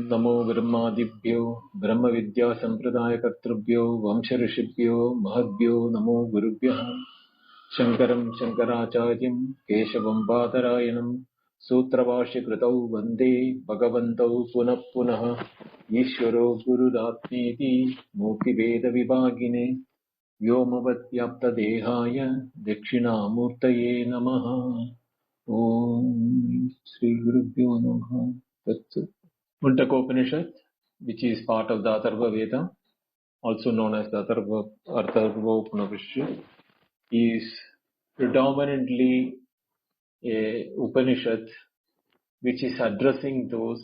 नमो ब्रह्मादिभ्यो ब्रह्मविद्या संप्रदायकर्तृभ्यो वंशऋषिभ्यो महद्भ्यो नमो गुरुभ्यः शङ्करं शङ्कराचार्यं केशवं बादरायणं सूत्रभाष्यकृतौ वन्दे भगवन्तौ पुनः पुनः ईश्वरो गुरुरात्मेति मूर्तिभेदविभागिने व्योमवद्व्याप्तदेहाय दक्षिणामूर्तये नमः। ॐ श्री गुरुभ्यो नमः। Mundaka Upanishad, which is part of the Atharva Veda, also known as the Atharva Upanishad, is predominantly a Upanishad which is addressing those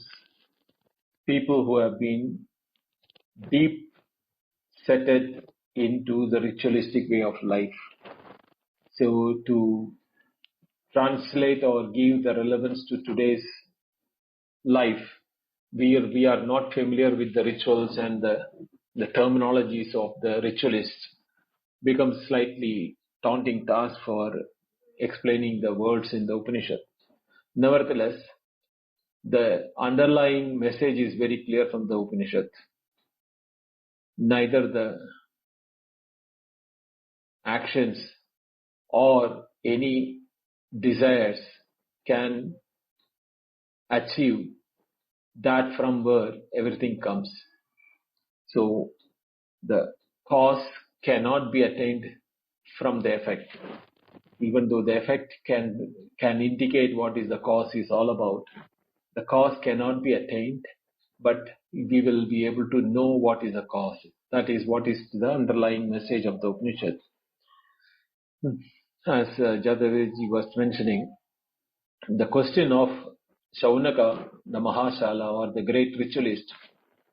people who have been deep settled into the ritualistic way of life. So to translate or give the relevance to today's life, we are not familiar with the rituals and the terminologies of the ritualists, becomes slightly daunting task for explaining the words in the Upanishad. Nevertheless, the underlying message is very clear from the Upanishad. Neither the actions or any desires can achieve that from where everything comes. So the cause cannot be attained from the effect, even though the effect can indicate what is the cause is all about. The cause cannot be attained, but we will be able to know what is the cause. That is what is the underlying message of the Upanishad. As Jadaveji was mentioning, the question of Shaunaka, the Mahashala or the great ritualist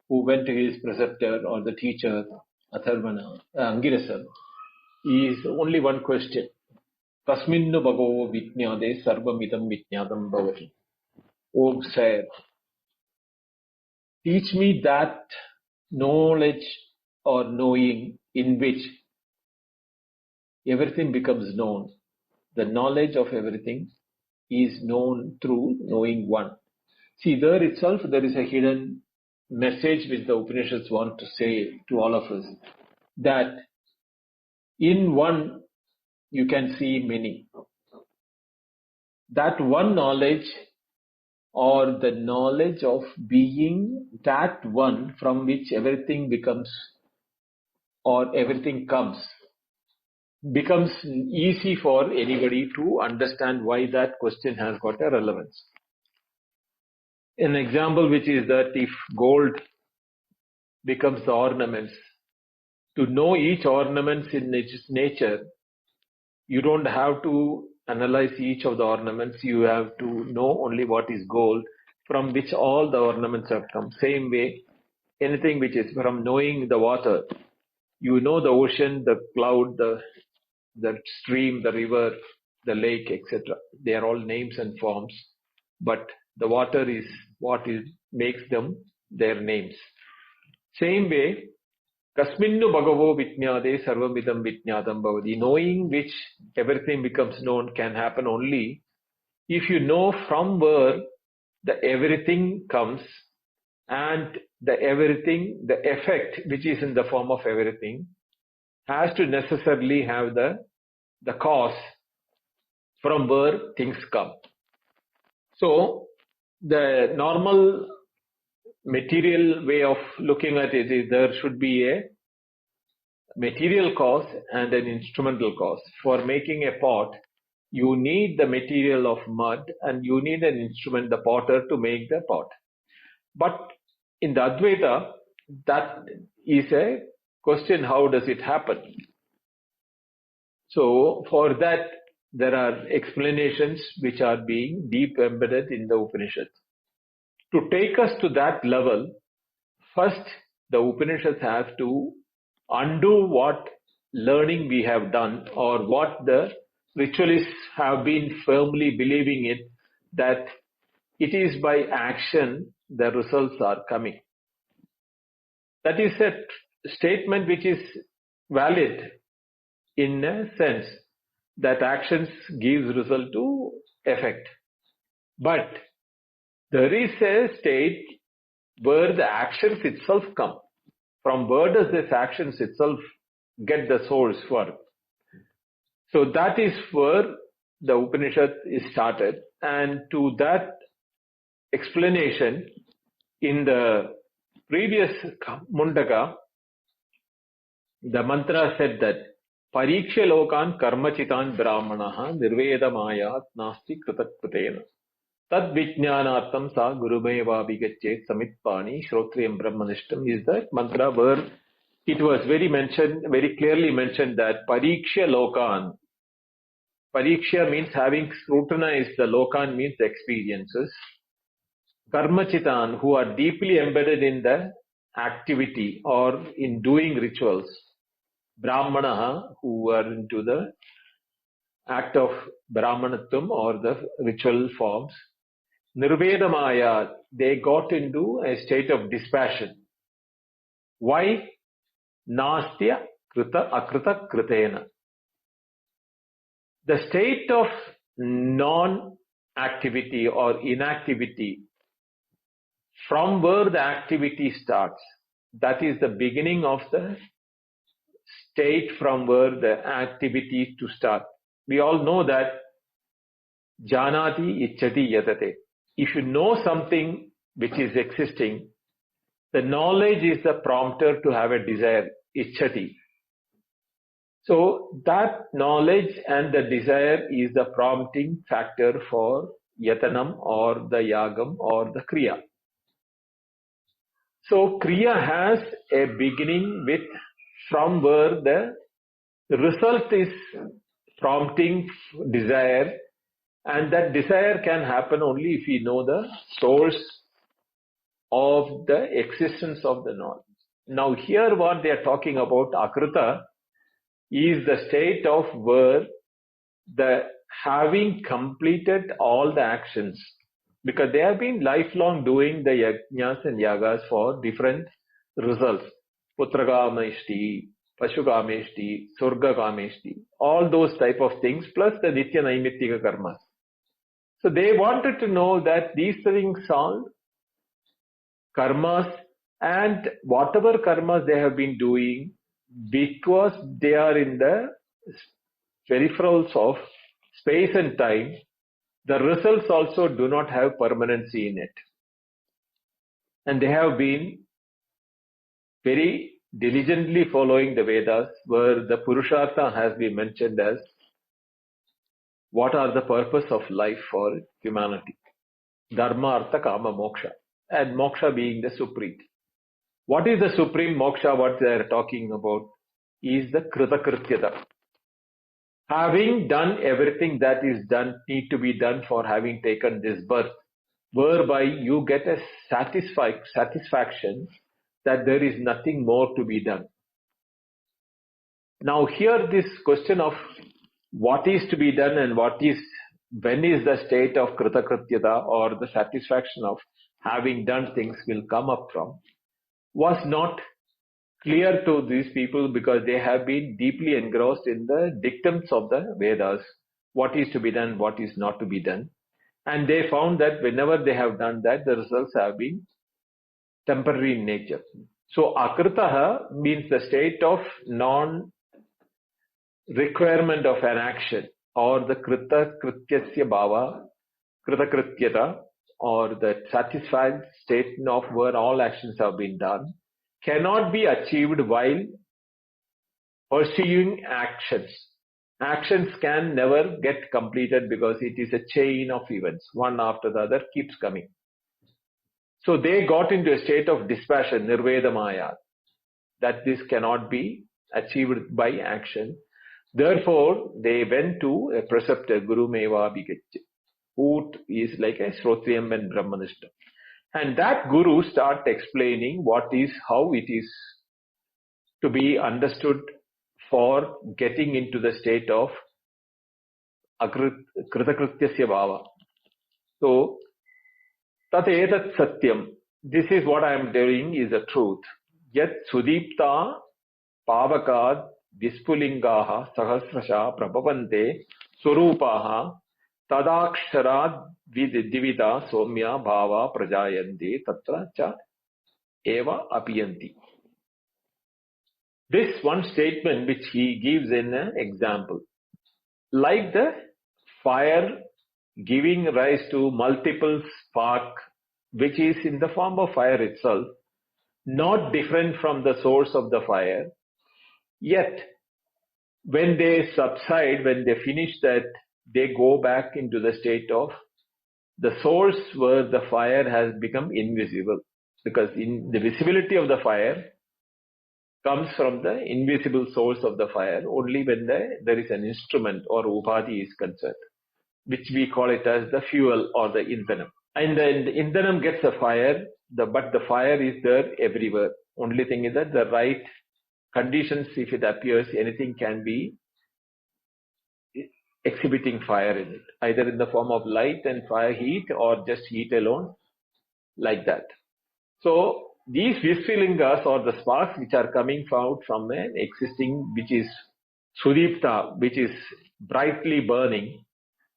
who went to his preceptor or the teacher, Atharvana, Angirasa, is only one question. Kasminnu bhagavo vijñāde sarvamidam vijñādam bhavati. O sir, teach me that knowledge or knowing in which everything becomes known. The knowledge of everything is known through knowing one. See, there itself there is a hidden message which the Upanishads want to say to all of us, that in one you can see many. That one knowledge or the knowledge of being that one from which everything becomes or everything comes becomes easy for anybody to understand why that question has got a relevance. An example which is that if gold becomes the ornaments, to know each ornament in its nature, you don't have to analyze each of the ornaments. You have to know only what is gold, from which all the ornaments have come. Same way, anything which is from knowing the water, you know the ocean, the cloud, the stream, the river, the lake, etc. They are all names and forms, but the water is what makes them their names. Same way, Kasminnu bhagavo vijñāde sarvamidam vijñādam bhavati. Knowing which everything becomes known can happen only if you know from where the everything comes, and the everything, the effect which is in the form of everything, has to necessarily have the cause from where things come. So the normal material way of looking at it is there should be a material cause and an instrumental cause. For making a pot, you need the material of mud and you need an instrument, the potter, to make the pot. But in the Advaita, that is a question, how does it happen? So for that, there are explanations which are being deep embedded in the Upanishads. To take us to that level, first the Upanishads have to undo what learning we have done or what the ritualists have been firmly believing in, that it is by action the results are coming. That is a statement which is valid in a sense that actions gives result to effect. But there is a state where the actions itself come. From where does this actions itself get the source for? So that is where the Upanishad is started. And to that explanation, in the previous Mundaka, the mantra said that Pariksha lokan karmachitan brahmanaha nirvedamayat nasti kritakritena tad vijnanartam sa gurumeva vigachet samitpani shrotriyam brahmanishtam is the mantra where it was very clearly mentioned that Pariksha lokan, Pariksha means having scrutinized the lokan means experiences, karmachitan who are deeply embedded in the activity or in doing rituals, Brahmanaha, who are into the act of Brahmanatvam or the ritual forms. Nirvedamaya, they got into a state of dispassion. Why? Nastya krita akrita kritena. The state of non-activity or inactivity, from where the activity starts, that is the beginning of the state from where the activity to start. We all know that janati ichchati yatate. If you know something which is existing, the knowledge is the prompter to have a desire, ichchati. So that knowledge and the desire is the prompting factor for yatanam or the yagam or the kriya. So kriya has a beginning with from where the result is prompting desire, and that desire can happen only if we know the source of the existence of the knowledge. Now here what they are talking about, akrita, is the state of where the having completed all the actions, because they have been lifelong doing the yajnas and yagas for different results. Putrakameshti, Pashukameshti, Surgakameshti, all those type of things, plus the Nitya Naimittika karmas. So they wanted to know that these things are karmas, and whatever karmas they have been doing, because they are in the peripherals of space and time, the results also do not have permanency in it. And they have been very diligently following the Vedas, where the Purushartha has been mentioned as what are the purpose of life for humanity. Dharma, Artha, Kama, Moksha. And Moksha being the supreme. What is the supreme moksha? What they are talking about is the kritakrityata. Having done everything that is done, need to be done for having taken this birth, whereby you get a satisfaction that there is nothing more to be done. Now here this question of what is to be done and when is the state of kritakrityata or the satisfaction of having done things will come up from, was not clear to these people, because they have been deeply engrossed in the dictums of the Vedas, what is to be done, what is not to be done. And they found that whenever they have done that, the results have been temporary in nature. So akritaha means the state of non-requirement of an action, or the kritakrityasya bhava, kritakrityata, or the satisfied state of where all actions have been done, cannot be achieved while pursuing actions. Actions can never get completed because it is a chain of events. One after the other keeps coming. So they got into a state of dispassion, nirvedamaya, that this cannot be achieved by action. Therefore, they went to a preceptor, Guru Meva Bigacche, who is like a Shrotriyam and Brahmanishtam. And that Guru start explaining how it is to be understood for getting into the state of kritakrityasya bhava. So, tat etat satyam. This is what I am doing is the truth. Yat sudipta pavakad vispulingaha sahasrasha prabhavante swarupaha tadaksharad divida somya bhava prajayante tatra cha eva apiyanti. This one statement which he gives in an example. Like the fire giving rise to multiple spark, which is in the form of fire itself, not different from the source of the fire, yet when they subside, when they finish that, they go back into the state of the source where the fire has become invisible. Because in the visibility of the fire comes from the invisible source of the fire only when there is an instrument or upadhi is concerned, which we call it as the fuel or the indhanam. And the indhanam gets a fire, but the fire is there everywhere. Only thing is that the right conditions, if it appears, anything can be exhibiting fire in it, either in the form of light and fire heat or just heat alone, like that. So these Visfilingas or the sparks which are coming out from an existing, which is Sudipta, which is brightly burning,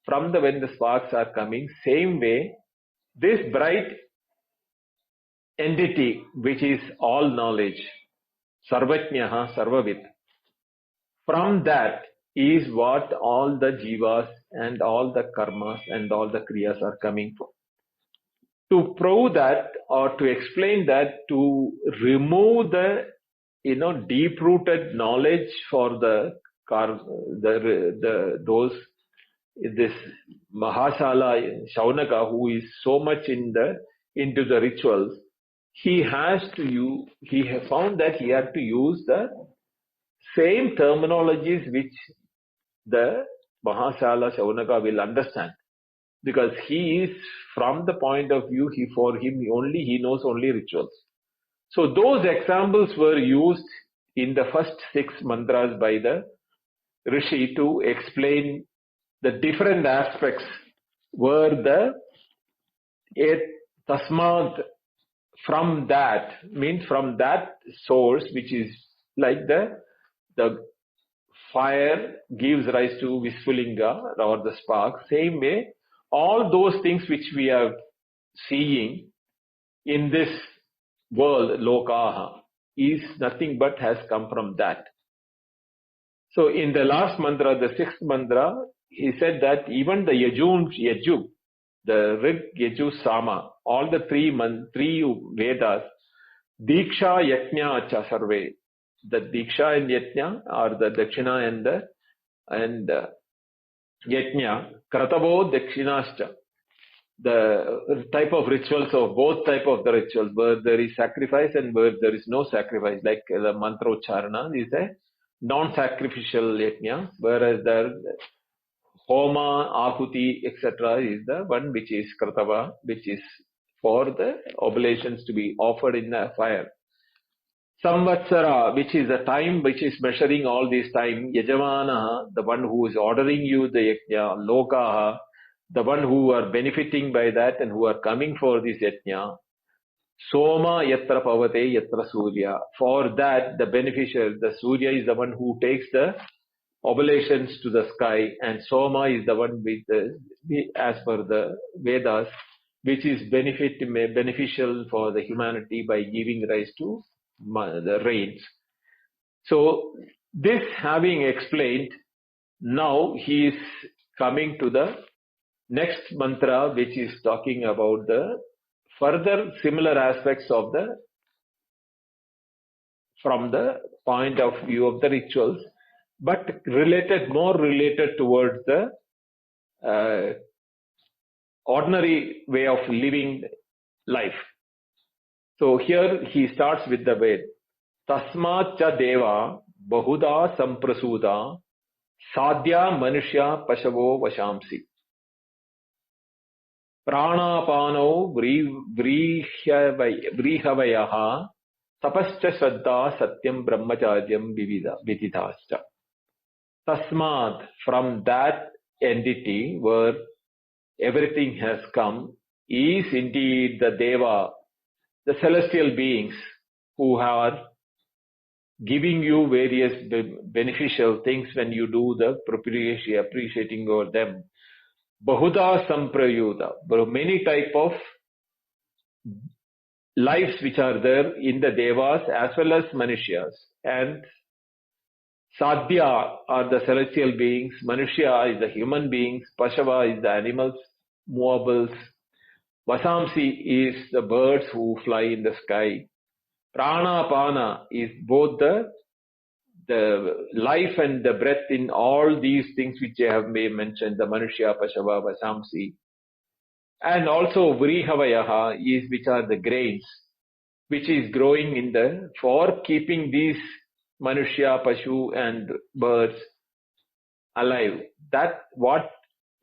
from when the sparks are coming, same way, this bright entity which is all knowledge, Sarvajnaha Sarvavit, from that is what all the jivas and all the karmas and all the kriyas are coming from. To prove that or to explain that, to remove the deep-rooted knowledge for those this Mahasala Shaunaka, who is so much into the rituals, he has found that he had to use the same terminologies which the Mahasala Shaunaka will understand. Because he is, from the point of view, he knows only rituals. So those examples were used in the first 6 mantras by the Rishi to explain the different aspects where the tasmad, from that, means from that source, which is like the fire gives rise to Visfulinga or the spark. Same way, all those things which we are seeing in this world, lokaha, is nothing but has come from that. So in the last mantra, the 6th mantra, he said that even the Yajur, the Rig, Yajur, Sama, all the three Vedas, Diksha, Yajna, Cha Sarve, the Diksha and Yajna, or the Dakshina and Yajna, Kratavo, Dakshinascha, the type of rituals of both type of the rituals, where there is sacrifice and where there is no sacrifice, like the mantra ucharana is a non-sacrificial yajna, whereas the homa, ahuti, etc. is the one which is kratava, which is for the oblations to be offered in the fire. Samvatsara, which is a time which is measuring all this time. Yajamanaha, the one who is ordering you the yajna. Lokaha, the one who are benefiting by that and who are coming for this yajna. Soma yatra pavate yatra surya. For that, the beneficiary, the surya is the one who takes the oblations to the sky, and Soma is the one with as per the Vedas, which is beneficial for the humanity by giving rise to the rains. So this having explained, now he is coming to the next mantra, which is talking about the further similar aspects of from the point of view of the rituals, but more related towards the ordinary way of living life. So here he starts with the Ved. Tasmat cha deva bahuda samprasuda sadhya manushya pashavo vashamsi. Pranapano vrihavayaha tapascha shraddha satyam brahmacharyam vididhascha. Tasmat, from that entity where everything has come, is indeed the Deva, the celestial beings who are giving you various beneficial things when you do the appreciating over them. Bahuda samprayuta, many type of lives which are there in the Devas as well as Manushas. And Sadhya are the celestial beings, Manushya is the human beings, Pashava is the animals, movables, Vasamsi is the birds who fly in the sky. Prana Pana is both the life and the breath in all these things which I have mentioned, the Manushya, Pashava, Vasamsi. And also Vrihavayaha is which are the grains, which is growing in for keeping these Manushya, Pashu and birds alive. That what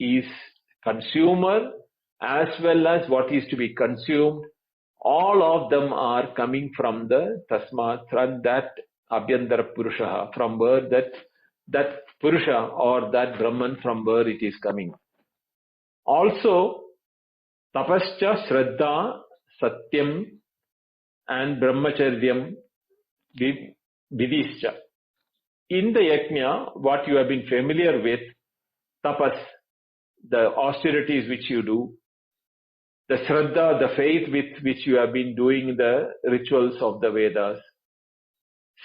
is consumer as well as what is to be consumed, all of them are coming from the Tasmat, from that Abhyantara Purusha, from where that Purusha or that Brahman, from where it is coming. Also, Tapascha, Shraddha, Satyam and Brahmacharyam, Vidischa. In the Yajna, what you have been familiar with, Tapas, the austerities which you do, the Shraddha, the faith with which you have been doing the rituals of the Vedas.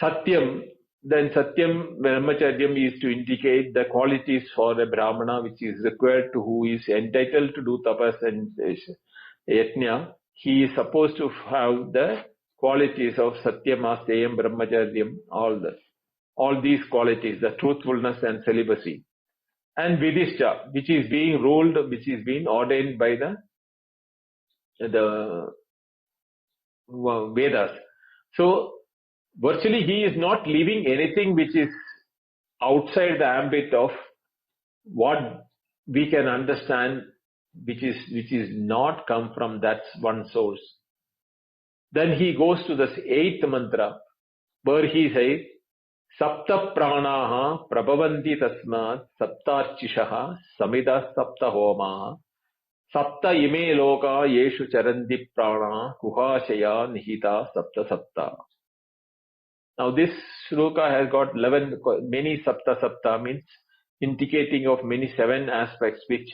Satyam, then Satyam, Brahmacharyam is to indicate the qualities for a Brahmana which is required to who is entitled to do tapas and yajna. He is supposed to have the qualities of Satyam, Asteyam, Brahmacharyam, all these qualities, the truthfulness and celibacy. And Vidishcha, which is being ruled, which is being ordained by the Vedas. So, virtually he is not leaving anything which is outside the ambit of what we can understand, which is not come from that one source. Then he goes to the 8th mantra, where he says, Sapta pranaha prabhavanti tasmat saptarchishaha samida sapta homaha Sapta ime loka yeshu charanti prana kuhashaya nihita sapta sapta. Now this shloka has got 11, many sapta sapta means indicating of many 7 aspects which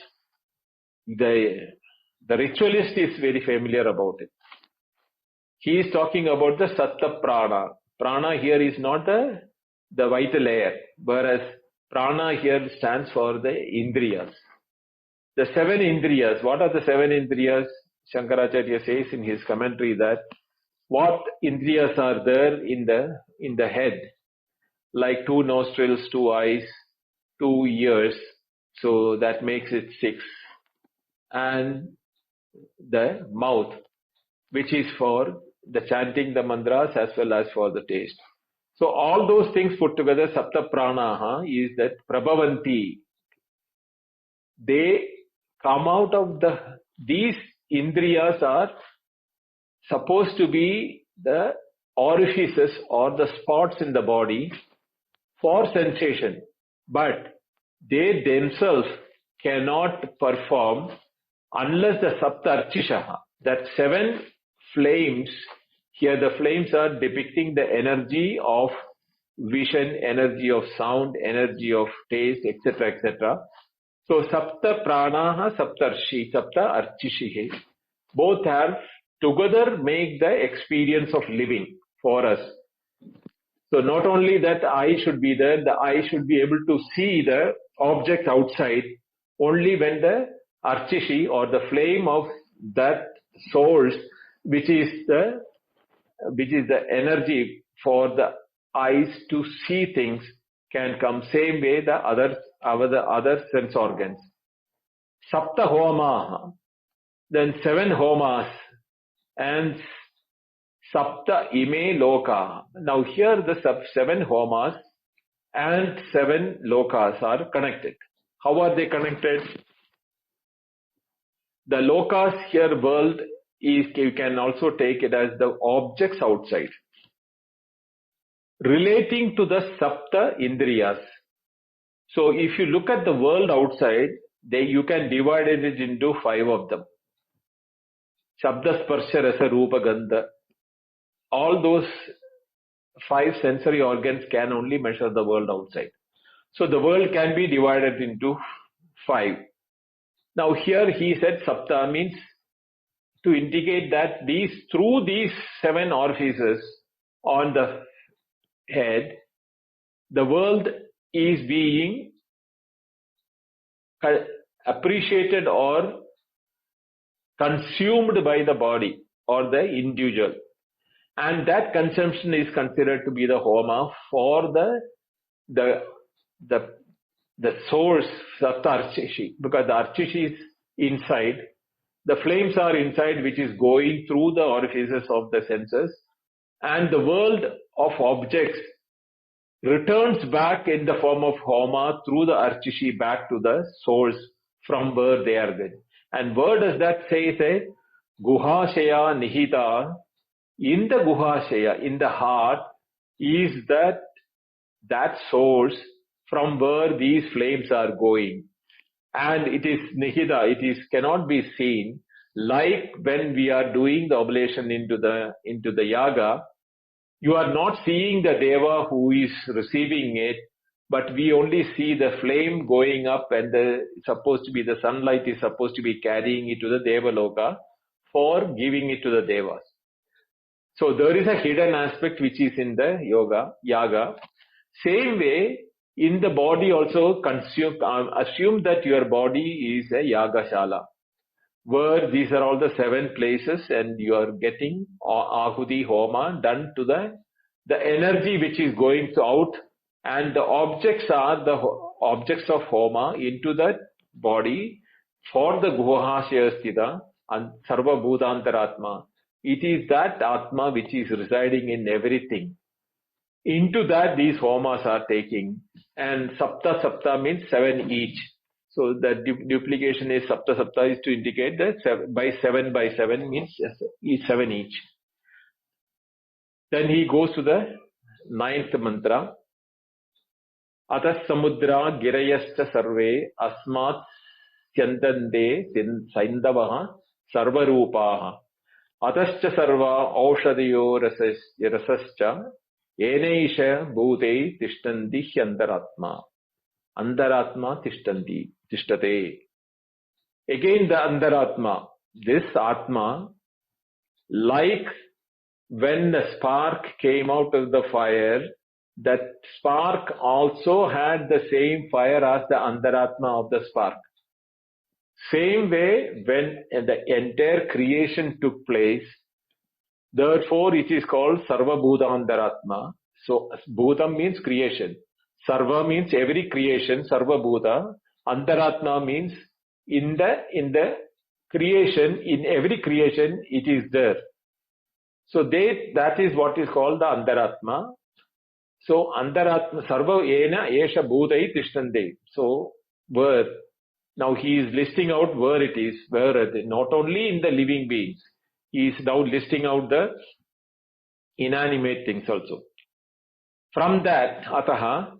the ritualist is very familiar about it. He is talking about the satta prana. Prana here is not the vital air, whereas prana here stands for the indriyas. The 7 indriyas, what are the 7 indriyas? Shankaracharya says in his commentary that what indriyas are there in the head, like 2 nostrils, 2 eyes, 2 ears, so that makes it 6, and the mouth, which is for the chanting the mantras as well as for the taste. So all those things put together, sapta pranaha, is that prabhavanti. They come out of these indriyas are supposed to be the orifices or the spots in the body for sensation, but they themselves cannot perform unless the saptarchishaha, that 7 flames, here the flames are depicting the energy of vision, energy of sound, energy of taste, etc., etc. So sapta pranaha saptarshi, sapta archishihe, both have together make the experience of living for us. So not only that eye should be there, the eye should be able to see the object outside only when the archishi or the flame of that source, which is the energy for the eyes to see things, can come. Same way the other sense organs. Sapta homa, then 7 homas, and Sapta ime loka. Now here the 7 homas and 7 lokas are connected. How are they connected? The lokas here, world, is, you can also take it as the objects outside, relating to the Sapta Indriyas. So if you look at the world outside, you can divide it into 5 of them. Shabda, Sparsha, Rasa, Rupa, Gandha. All those 5 sensory organs can only measure the world outside. So the world can be divided into 5. Now here he said Sapta means to indicate that through these 7 orifices on the head, the world is being appreciated or consumed by the body or the individual. And that consumption is considered to be the homa for the source of the archishi, because the archishi is inside. The flames are inside, which is going through the orifices of the senses, and the world of objects returns back in the form of homa through the archishi back to the source from where they are good. And where does that say? Guhashaya nihita. In the guhashaya, in the heart, is that source from where these flames are going. And it is nihita, cannot be seen. Like when we are doing the oblation into the yaga, you are not seeing the deva who is receiving it, but we only see the flame going up, and the sunlight is supposed to be carrying it to the devaloka for giving it to the devas. So there is a hidden aspect which is in the yaga. Same way, in the body also, assume that your body is a yagashala, where these are all the 7 places, and you are getting ahuti homa done to the energy which is going out, and the objects are the objects of homa into the body for the guhashaya sthita and sarva bhutantaratma. It is that atma which is residing in everything. Into that these homas are taking, and sapta means 7 each. So the duplication is sapta is to indicate that by 7 means 7 each. Then he goes to the 9th mantra. Atas samudra girayascha sarve asmat syandande saindavaha sarvarupaha. Atascha sarva aushadayo rasascha eneisha bhute tishtanti hyantaratma. Andaratma tishtate. Again the andaratma. This atma, like when the spark came out of the fire, that spark also had the same fire as the andaratma of the spark. Same way, when the entire creation took place, therefore it is called sarva bhuta andaratma. So bhutam means creation. Sarva means every creation, sarva bhuta. Antaratma means in the creation, in every creation it is there. So that is what is called the antaratma. So antaratma sarva ena esha bhutai tishtante. So where now he is listing out where it is, not only in the living beings, he is now listing out the inanimate things also. From that, ataha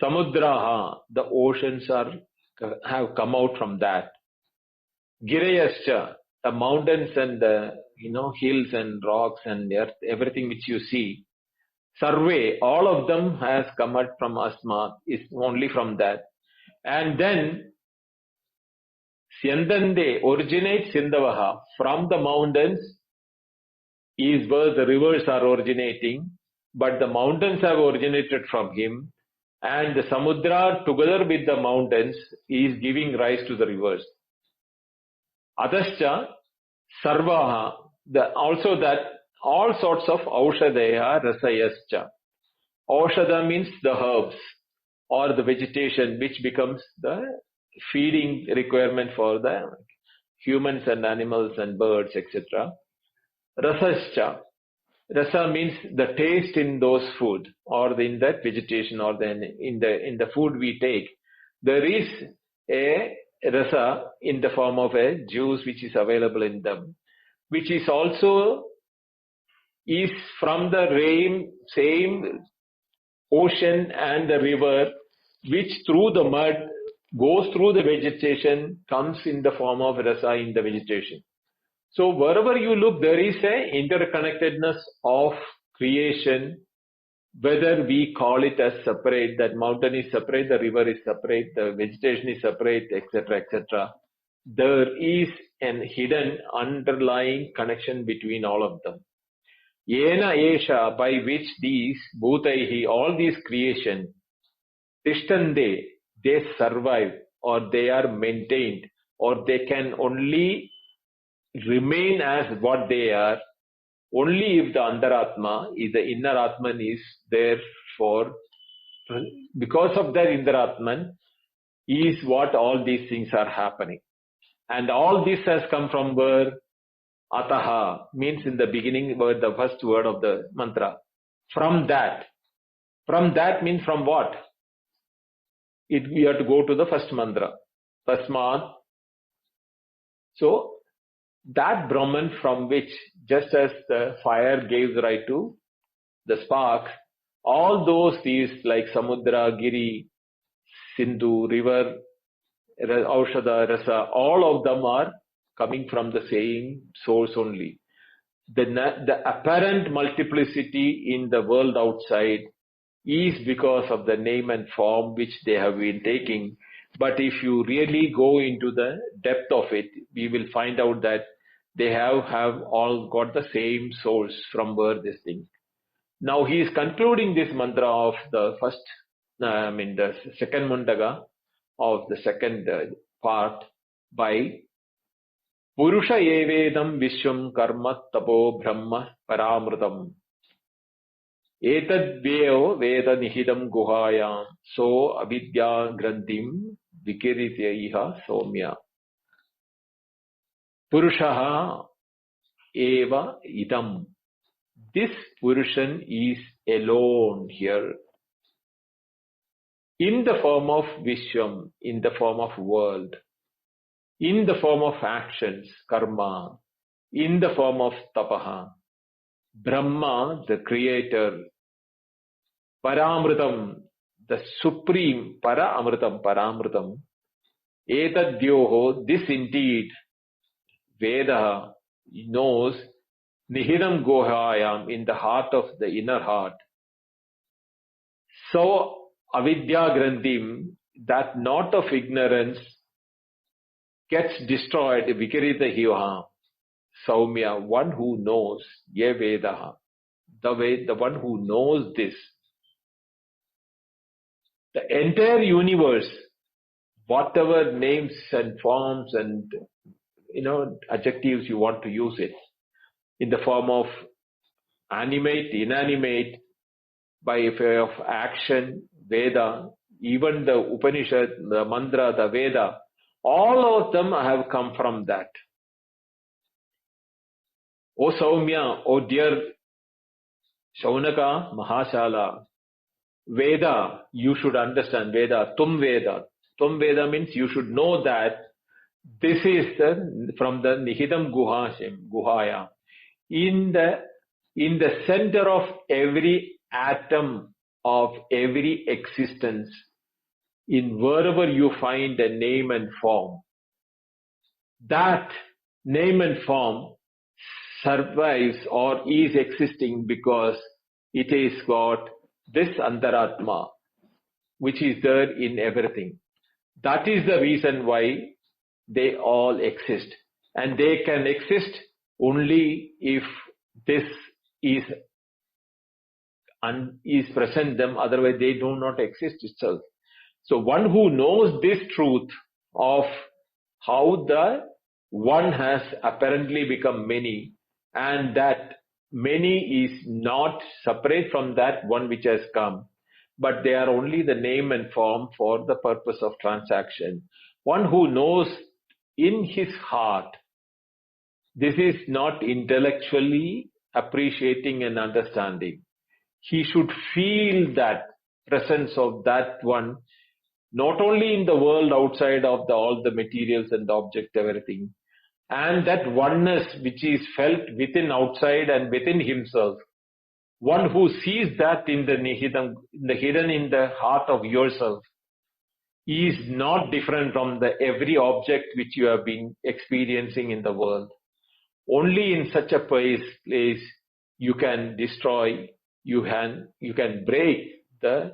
samudraha, the oceans have come out from that. Girayascha, the mountains and the hills and rocks and earth, everything which you see. Sarve, all of them has come out from asma, is only from that. And then Syandande originates Sindavaha. From the mountains is where the rivers are originating, but the mountains have originated from him, and the Samudra together with the mountains is giving rise to the rivers. Adascha Sarvaha, also that all sorts of Aushadaya Rasayascha. Aushada means the herbs or the vegetation which becomes the feeding requirement for the humans and animals and birds, etc. Rasascha. Rasa means the taste in those food or in that vegetation or in the food we take. There is a rasa in the form of a juice which is available in them, which is also is from the same ocean and the river, which through the mud goes through the vegetation, comes in the form of rasa in the vegetation. So wherever you look, there is a interconnectedness of creation, whether we call it as separate, that mountain is separate, the river is separate, the vegetation is separate, etc., etc. there is an hidden underlying connection between all of them. Yena esha, by which these bhutaihi, all these creation, tishtande, they survive or they are maintained or they can only remain as what they are only if the antaratma, is the inner atman, is there for, because of their inner atman is what all these things are happening. And all this has come from where? Ataha means in the beginning, where the first word of the mantra. From that. From that means from what? We have to go to the first mantra. Tasmat. So that Brahman from which, just as the fire gives rise to the spark, all those things like Samudra, Giri, Sindhu, river, Aushadha, Rasa, all of them are coming from the same source only. The apparent multiplicity in the world outside is because of the name and form which they have been taking. But if you really go into the depth of it, we will find out that they have all got the same source from where this thing. Now he is concluding this mantra of the first, the second Mundaka of the second part by Purusha evedam vishwam karma tapo brahma paramrutam etadvyo veda nihidam guhayam so avidya granthim vikiritya somya Purushaha eva idam. This Purushan is alone here in the form of Vishwam, in the form of world, in the form of actions, karma, in the form of tapaha, Brahma, the creator, Paramritam, the supreme, Paramritam, Etadyoho, this indeed, Veda knows, Nihidam Gohayam, in the heart of the inner heart. So, Avidya Granthim, that knot of ignorance gets destroyed, Vikirita Hivaha, Saumya, one who knows, Ye Vedaha, the one who knows this. The entire universe, whatever names and forms and adjectives you want to use it, in the form of animate, inanimate, by way of action, Veda, even the Upanishad, the mantra, the Veda, all of them have come from that. O Saumya, O dear Shaunaka Mahashala, Veda, you should understand Veda, Tum Veda. Tum Veda means you should know that this is from the Nihidam Guhaya. In the center of every atom of every existence, in wherever you find a name and form, that name and form survives or is existing because it is got this antaratma, which is there in everything. That is the reason why they all exist. And they can exist only if this is present them, otherwise they do not exist itself. So one who knows this truth of how the one has apparently become many, and that many is not separate from that one which has come, but they are only the name and form for the purpose of transaction. One who knows in his heart, this is not intellectually appreciating and understanding. He should feel that presence of that one, not only in the world outside of all the materials and the object, everything, and that oneness which is felt within, outside, and within himself. One who sees that in the hidden in the heart of yourself is not different from the every object which you have been experiencing in the world. Only in such a place you can destroy, you can break the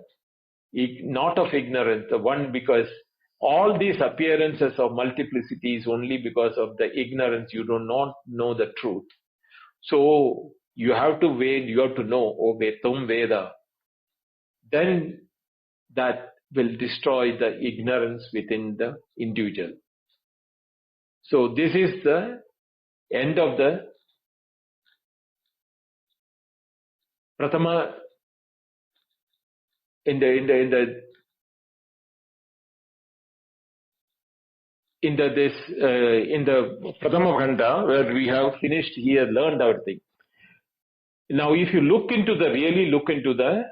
knot of ignorance, the one, because All these appearances of multiplicity is only because of the ignorance. You do not know the truth. So you have to wait, you have to know, O Vetum Veda. Then that will destroy the ignorance within the individual. So this is the end of the Pratama in the Pratama Khanda, where we have finished here, learned everything. Now, if you really look into the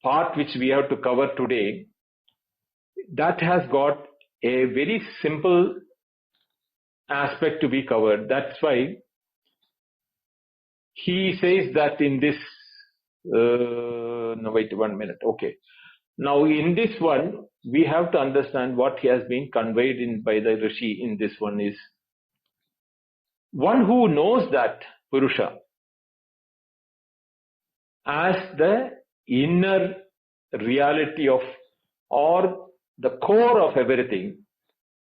part which we have to cover today, that has got a very simple aspect to be covered. That's why he says that in this. No, wait 1 minute. Okay. Now, in this one, we have to understand what has been conveyed by the Rishi in this one is one who knows that Purusha as the inner reality of or the core of everything.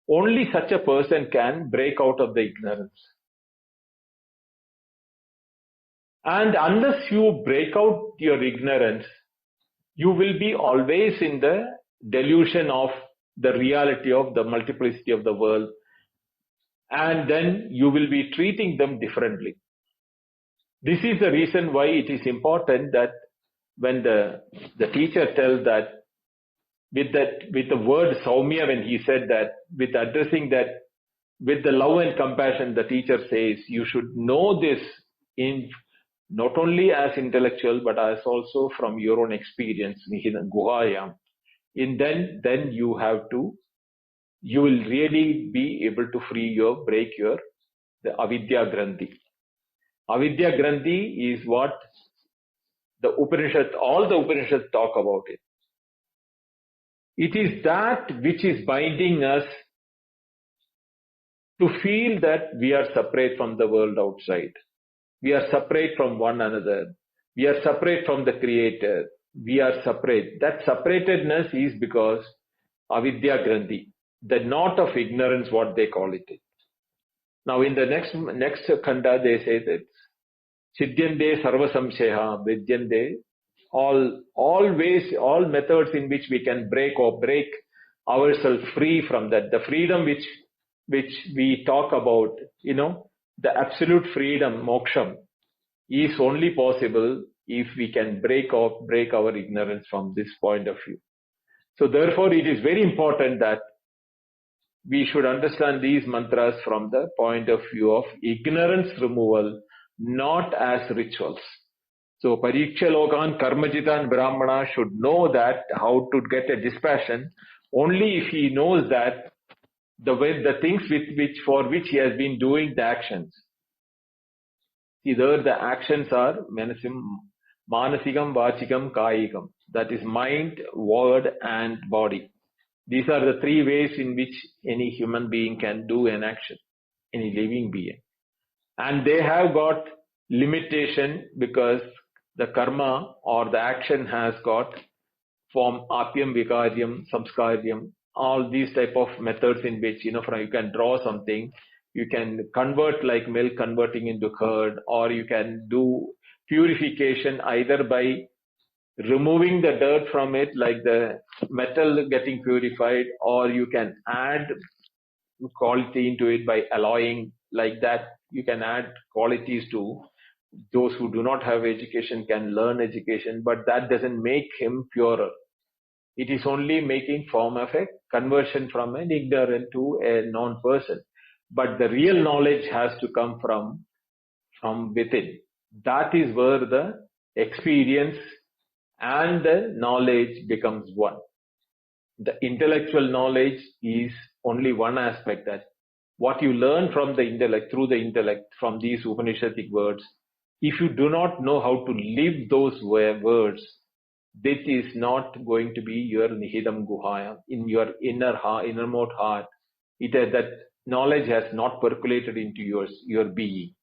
Only such a person can break out of the ignorance. And unless you break out your ignorance, you will be always in the delusion of the reality of the multiplicity of the world. And then you will be treating them differently. This is the reason why it is important that when the teacher tells that with the word Saumya, when he said that, with addressing that, with the love and compassion, the teacher says you should know this in not only as intellectual but as also from your own experience. Guhayam. Then you will really be able to break the avidya granthi. Avidya granthi is what the Upanishad, all the Upanishads talk about it. It is that which is binding us to feel that we are separate from the world outside. We are separate from one another. We are separate from the Creator. We are separate. That separatedness is because avidya granthi, the knot of ignorance, what they call it. Now in the next khanda they say that Siddhyande sarva samsheha vidyande, all methods in which we can break ourselves free from that. The freedom which we talk about, the absolute freedom, moksham, is only possible if we can break our ignorance from this point of view. So therefore it is very important that we should understand these mantras from the point of view of ignorance removal, not as rituals. So Pariksha Lokan Karmajitan Brahmana should know that how to get a dispassion only if he knows that the things for which he has been doing the actions. Either the actions are manasikam, vachikam, kayikam. That is mind, word and body. These are the three ways in which any human being can do an action, any living being. And they have got limitation because the karma or the action has got form apyam, vikaryam, samskaryam, all these type of methods in which, you can draw something, you can convert like milk converting into curd, or you can do purification either by removing the dirt from it, like the metal getting purified, or you can add quality into it by alloying, like that. You can add qualities to those who do not have education can learn education, but that doesn't make him purer. It is only making form of a conversion from an ignorant to a non-person. But the real knowledge has to come from within. That is where the experience and the knowledge becomes one. The intellectual knowledge is only one aspect, that what you learn from the intellect, through the intellect, from these Upanishadic words, if you do not know how to live those words, this is not going to be your nihidam guhaya, in your innermost heart. That knowledge has not percolated into your being.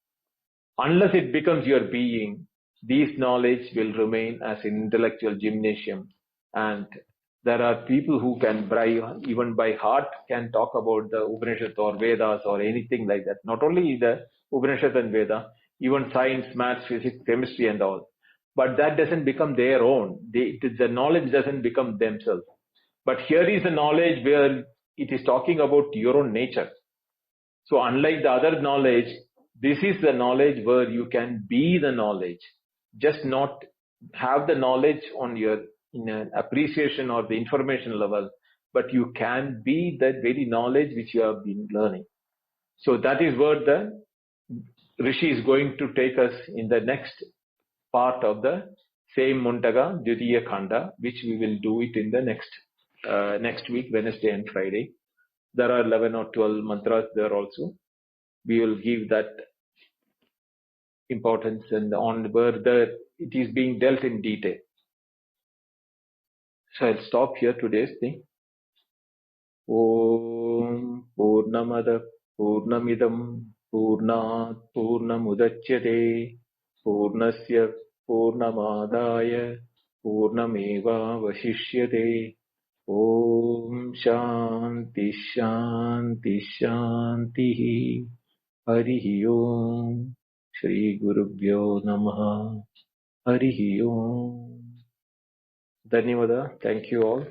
Unless it becomes your being, this knowledge will remain as an intellectual gymnasium, and There are people who can, even by heart, can talk about the Upanishad or Vedas or anything like that. Not only the Upanishad and Veda, even science, maths, physics, chemistry and all. But that doesn't become their own. The knowledge doesn't become themselves. But here is a knowledge where it is talking about your own nature. So unlike the other knowledge, this is the knowledge where you can be the knowledge, just not have the knowledge on your in an appreciation or the information level, but you can be that very knowledge which you have been learning. So that is where the Rishi is going to take us in the next part of the same Mundaka Dvitiya Khanda, which we will do it in the next week, Wednesday and Friday. There are 11 or 12 mantras there also. We will give that importance and on where it is being dealt in detail. So I'll stop here today's thing. Om Purnamada Purnamidam Purnat Purnamudachyate Purnasya Purnamadaya Purnameva Vashishyate. Om Shanti Shanti Shanti. Harihi Om. Shri Gurubhyo Namaha. Harihi Om. Dhanyavada. Thank you all.